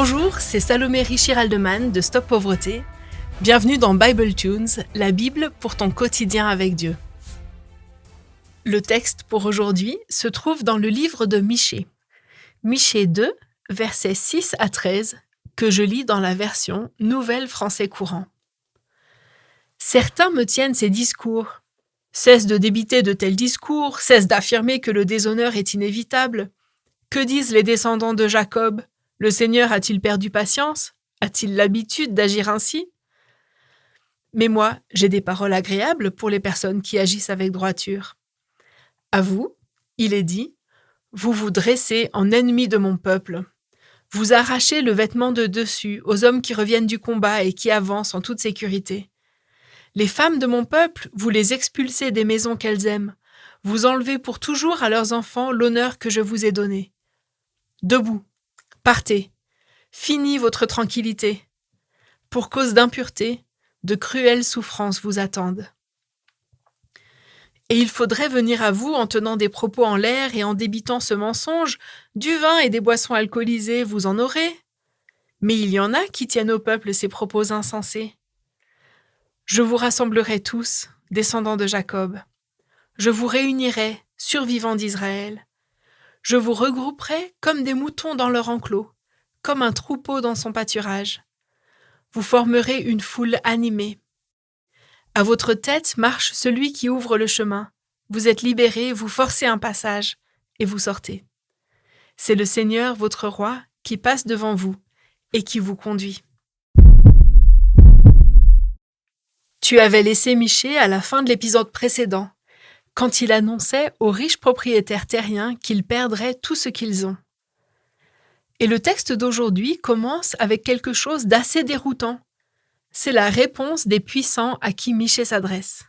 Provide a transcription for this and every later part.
Bonjour, c'est Salomé Richir-Aldeman de Stop Pauvreté. Bienvenue dans Bible Tunes, la Bible pour ton quotidien avec Dieu. Le texte pour aujourd'hui se trouve dans le livre de Michée. Michée 2, versets 6 à 13, que je lis dans la version Nouvelle Français Courant. Certains me tiennent ces discours. Cesse de débiter de tels discours, cesse d'affirmer que le déshonneur est inévitable. Que disent les descendants de Jacob ? Le Seigneur a-t-il perdu patience ? A-t-il l'habitude d'agir ainsi ? Mais moi, j'ai des paroles agréables pour les personnes qui agissent avec droiture. À vous, il est dit, vous vous dressez en ennemis de mon peuple. Vous arrachez le vêtement de dessus aux hommes qui reviennent du combat et qui avancent en toute sécurité. Les femmes de mon peuple, vous les expulsez des maisons qu'elles aiment. Vous enlevez pour toujours à leurs enfants l'honneur que je vous ai donné. Debout, partez, finis votre tranquillité. Pour cause d'impureté, de cruelles souffrances vous attendent. Et il faudrait venir à vous en tenant des propos en l'air et en débitant ce mensonge, du vin et des boissons alcoolisées, vous en aurez. Mais il y en a qui tiennent au peuple ces propos insensés. Je vous rassemblerai tous, descendants de Jacob. Je vous réunirai, survivants d'Israël. Je vous regrouperai comme des moutons dans leur enclos, comme un troupeau dans son pâturage. Vous formerez une foule animée. À votre tête marche celui qui ouvre le chemin. Vous êtes libérés, vous forcez un passage, et vous sortez. C'est le Seigneur, votre roi, qui passe devant vous et qui vous conduit. Tu avais laissé Michée à la fin de l'épisode précédent, quand il annonçait aux riches propriétaires terriens qu'ils perdraient tout ce qu'ils ont. Et le texte d'aujourd'hui commence avec quelque chose d'assez déroutant. C'est la réponse des puissants à qui Michée s'adresse.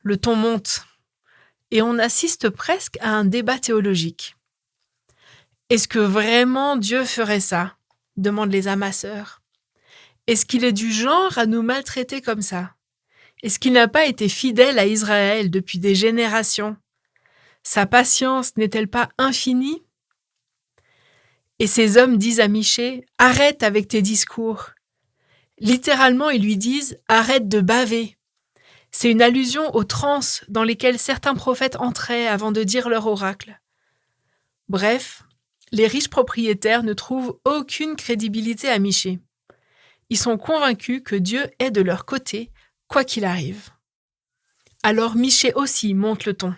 Le ton monte, et on assiste presque à un débat théologique. Est-ce que vraiment Dieu ferait ça ? Demandent les amasseurs. Est-ce qu'il est du genre à nous maltraiter comme ça ? Est-ce qu'il n'a pas été fidèle à Israël depuis des générations ? Sa patience n'est-elle pas infinie ? Et ces hommes disent à Michée, « Arrête avec tes discours !» Littéralement, ils lui disent « Arrête de baver !» C'est une allusion aux transes dans lesquelles certains prophètes entraient avant de dire leur oracle. Bref, les riches propriétaires ne trouvent aucune crédibilité à Michée. Ils sont convaincus que Dieu est de leur côté, quoi qu'il arrive. Alors Michée aussi monte le ton.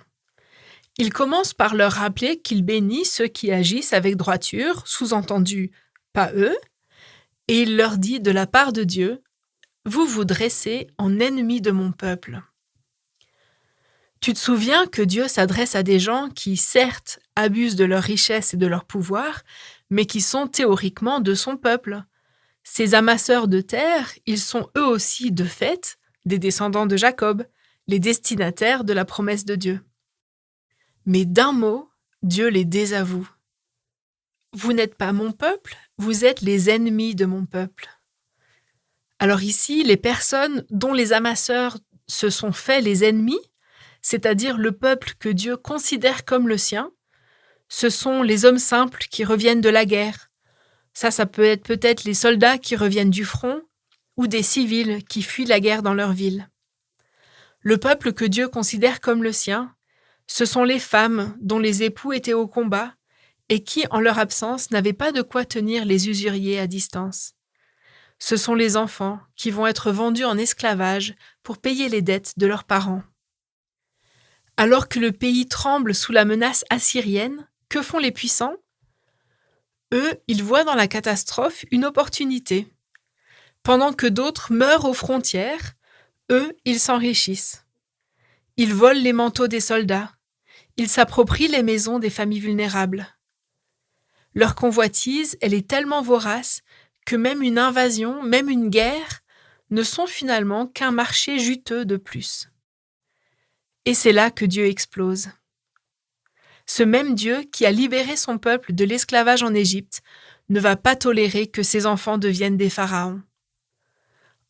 Il commence par leur rappeler qu'il bénit ceux qui agissent avec droiture, sous-entendu « pas eux », et il leur dit de la part de Dieu « Vous vous dressez en ennemis de mon peuple ». Tu te souviens que Dieu s'adresse à des gens qui, certes, abusent de leur richesse et de leur pouvoir, mais qui sont théoriquement de son peuple. Ces amasseurs de terre, ils sont eux aussi, de fait, des descendants de Jacob, les destinataires de la promesse de Dieu. Mais d'un mot, Dieu les désavoue. Vous n'êtes pas mon peuple, vous êtes les ennemis de mon peuple. Alors ici, les personnes dont les amasseurs se sont faits les ennemis, c'est-à-dire le peuple que Dieu considère comme le sien, ce sont les hommes simples qui reviennent de la guerre. Ça peut être peut-être les soldats qui reviennent du front ou des civils qui fuient la guerre dans leur ville. Le peuple que Dieu considère comme le sien, ce sont les femmes dont les époux étaient au combat et qui, en leur absence, n'avaient pas de quoi tenir les usuriers à distance. Ce sont les enfants qui vont être vendus en esclavage pour payer les dettes de leurs parents. Alors que le pays tremble sous la menace assyrienne, que font les puissants ? Eux, ils voient dans la catastrophe une opportunité. Pendant que d'autres meurent aux frontières, eux, ils s'enrichissent. Ils volent les manteaux des soldats. Ils s'approprient les maisons des familles vulnérables. Leur convoitise, elle est tellement vorace que même une invasion, même une guerre, ne sont finalement qu'un marché juteux de plus. Et c'est là que Dieu explose. Ce même Dieu qui a libéré son peuple de l'esclavage en Égypte ne va pas tolérer que ses enfants deviennent des pharaons.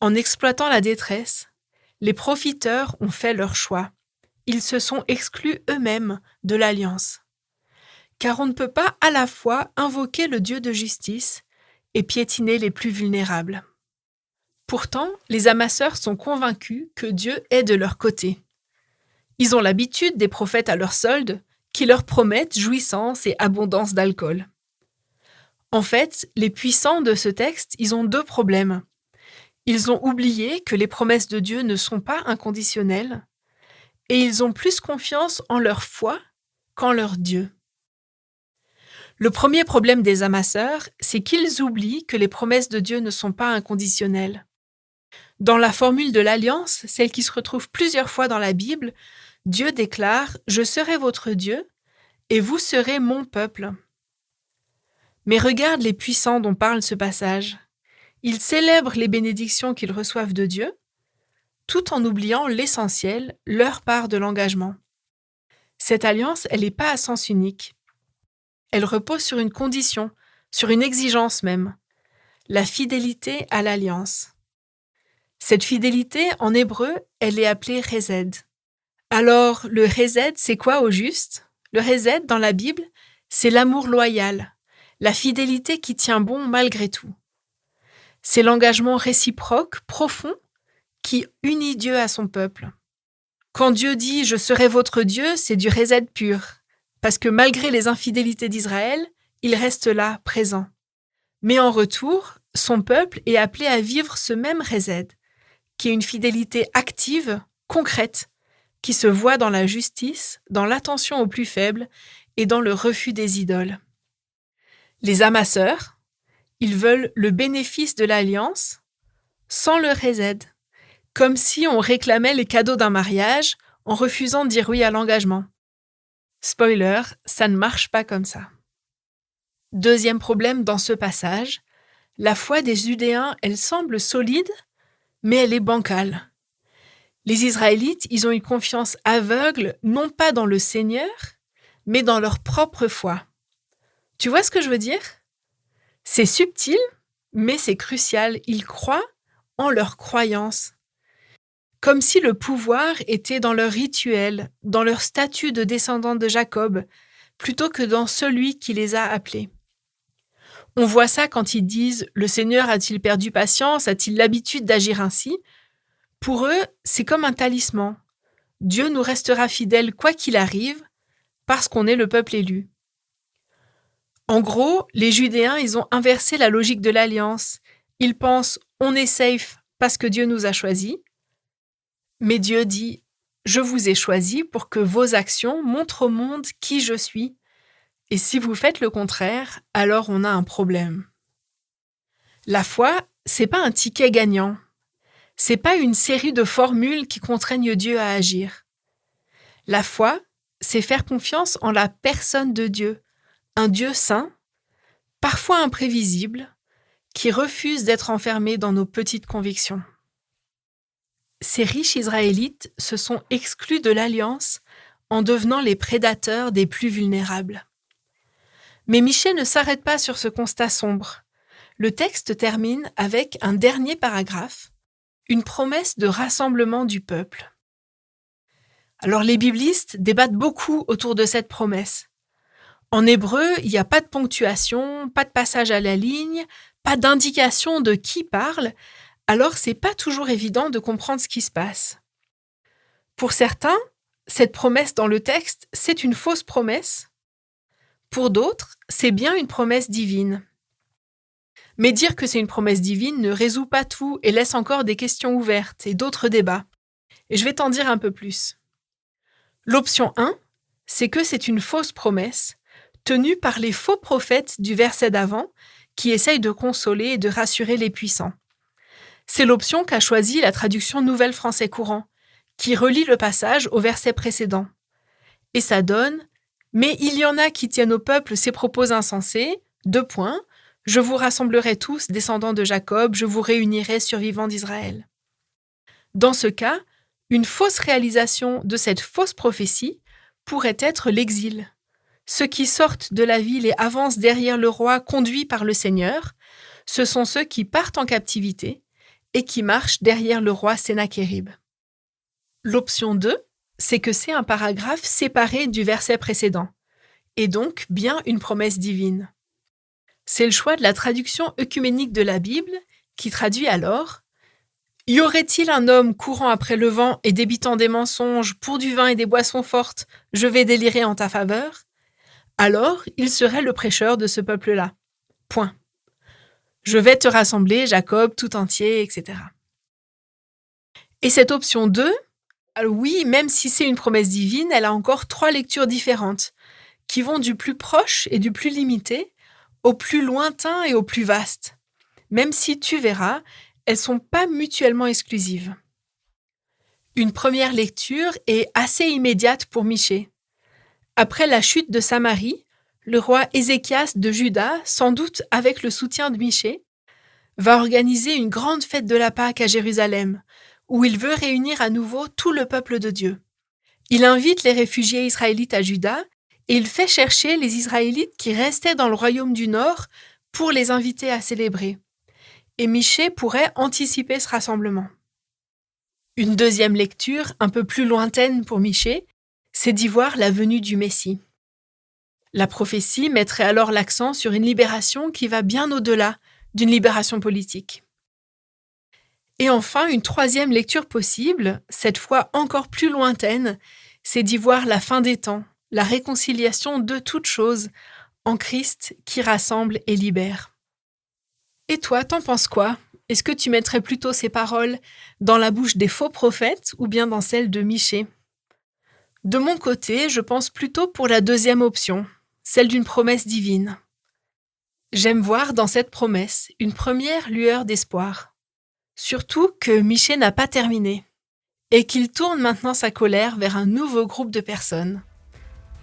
En exploitant la détresse, les profiteurs ont fait leur choix. Ils se sont exclus eux-mêmes de l'alliance. Car on ne peut pas à la fois invoquer le Dieu de justice et piétiner les plus vulnérables. Pourtant, les amasseurs sont convaincus que Dieu est de leur côté. Ils ont l'habitude des prophètes à leur solde qui leur promettent jouissance et abondance d'alcool. En fait, les puissants de ce texte, ils ont deux problèmes. Ils ont oublié que les promesses de Dieu ne sont pas inconditionnelles et ils ont plus confiance en leur foi qu'en leur Dieu. Le premier problème des amasseurs, c'est qu'ils oublient que les promesses de Dieu ne sont pas inconditionnelles. Dans la formule de l'Alliance, celle qui se retrouve plusieurs fois dans la Bible, Dieu déclare « Je serai votre Dieu et vous serez mon peuple ». Mais regarde les puissants dont parle ce passage. Ils célèbrent les bénédictions qu'ils reçoivent de Dieu, tout en oubliant l'essentiel, leur part de l'engagement. Cette alliance, elle n'est pas à sens unique. Elle repose sur une condition, sur une exigence même, la fidélité à l'alliance. Cette fidélité, en hébreu, elle est appelée Hesed. Alors, le Hesed, c'est quoi au juste? Le Hesed, dans la Bible, c'est l'amour loyal, la fidélité qui tient bon malgré tout. C'est l'engagement réciproque, profond, qui unit Dieu à son peuple. Quand Dieu dit « Je serai votre Dieu », c'est du Hesed pur, parce que malgré les infidélités d'Israël, il reste là, présent. Mais en retour, son peuple est appelé à vivre ce même Hesed, qui est une fidélité active, concrète, qui se voit dans la justice, dans l'attention aux plus faibles et dans le refus des idoles. Les amasseurs, ils veulent le bénéfice de l'alliance sans le Hesed, comme si on réclamait les cadeaux d'un mariage en refusant de dire oui à l'engagement. Spoiler, ça ne marche pas comme ça. Deuxième problème dans ce passage, la foi des Judéens, elle semble solide, mais elle est bancale. Les Israélites, ils ont une confiance aveugle, non pas dans le Seigneur, mais dans leur propre foi. Tu vois ce que je veux dire? C'est subtil, mais c'est crucial. Ils croient en leur croyance. Comme si le pouvoir était dans leur rituel, dans leur statut de descendants de Jacob, plutôt que dans celui qui les a appelés. On voit ça quand ils disent « Le Seigneur a-t-il perdu patience? A-t-il l'habitude d'agir ainsi ?» Pour eux, c'est comme un talisman. Dieu nous restera fidèle quoi qu'il arrive, parce qu'on est le peuple élu. En gros, les Judéens, ils ont inversé la logique de l'alliance. Ils pensent « on est safe parce que Dieu nous a choisis ». Mais Dieu dit « je vous ai choisis pour que vos actions montrent au monde qui je suis. Et si vous faites le contraire, alors on a un problème. » La foi, c'est pas un ticket gagnant. C'est pas une série de formules qui contraignent Dieu à agir. La foi, c'est faire confiance en la personne de Dieu, un Dieu saint, parfois imprévisible, qui refuse d'être enfermé dans nos petites convictions. Ces riches Israélites se sont exclus de l'alliance en devenant les prédateurs des plus vulnérables. Mais Michée ne s'arrête pas sur ce constat sombre. Le texte termine avec un dernier paragraphe, une promesse de rassemblement du peuple. Alors les biblistes débattent beaucoup autour de cette promesse. En hébreu, il n'y a pas de ponctuation, pas de passage à la ligne, pas d'indication de qui parle, alors c'est pas toujours évident de comprendre ce qui se passe. Pour certains, cette promesse dans le texte, c'est une fausse promesse. Pour d'autres, c'est bien une promesse divine. Mais dire que c'est une promesse divine ne résout pas tout et laisse encore des questions ouvertes et d'autres débats. Et je vais t'en dire un peu plus. L'option 1, c'est que c'est une fausse promesse, tenue par les faux prophètes du verset d'avant, qui essayent de consoler et de rassurer les puissants. C'est l'option qu'a choisie la traduction Nouvelle Français Courant, qui relie le passage au verset précédent. Et ça donne « Mais il y en a qui tiennent au peuple ces propos insensés, : je vous rassemblerai tous, descendants de Jacob, je vous réunirai, survivants d'Israël. » Dans ce cas, une fausse réalisation de cette fausse prophétie pourrait être l'exil. Ceux qui sortent de la ville et avancent derrière le roi conduit par le Seigneur, ce sont ceux qui partent en captivité et qui marchent derrière le roi Sennachérib. L'option 2, c'est que c'est un paragraphe séparé du verset précédent, et donc bien une promesse divine. C'est le choix de la traduction œcuménique de la Bible qui traduit alors « Y aurait-il un homme courant après le vent et débitant des mensonges pour du vin et des boissons fortes, je vais délirer en ta faveur ?» Alors, il serait le prêcheur de ce peuple-là. Point. Je vais te rassembler, Jacob, tout entier, etc. Et cette option 2, alors oui, même si c'est une promesse divine, elle a encore 3 lectures différentes, qui vont du plus proche et du plus limité au plus lointain et au plus vaste. Même si, tu verras, elles ne sont pas mutuellement exclusives. Une première lecture est assez immédiate pour Michée. Après la chute de Samarie, le roi Ézéchias de Juda, sans doute avec le soutien de Michée, va organiser une grande fête de la Pâque à Jérusalem, où il veut réunir à nouveau tout le peuple de Dieu. Il invite les réfugiés israélites à Juda et il fait chercher les Israélites qui restaient dans le royaume du Nord pour les inviter à célébrer. Et Michée pourrait anticiper ce rassemblement. Une deuxième lecture, un peu plus lointaine pour Michée, c'est d'y voir la venue du Messie. La prophétie mettrait alors l'accent sur une libération qui va bien au-delà d'une libération politique. Et enfin, une troisième lecture possible, cette fois encore plus lointaine, c'est d'y voir la fin des temps, la réconciliation de toutes choses en Christ qui rassemble et libère. Et toi, t'en penses quoi ? Est-ce que tu mettrais plutôt ces paroles dans la bouche des faux prophètes ou bien dans celle de Michée ? De mon côté, je pense plutôt pour la deuxième option, celle d'une promesse divine. J'aime voir dans cette promesse une première lueur d'espoir. Surtout que Michée n'a pas terminé et qu'il tourne maintenant sa colère vers un nouveau groupe de personnes.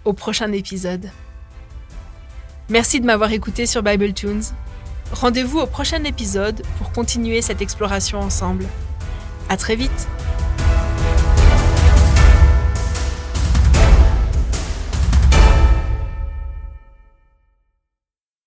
Au prochain épisode. Merci de m'avoir écouté sur Bible Tunes. Rendez-vous au prochain épisode pour continuer cette exploration ensemble. À très vite!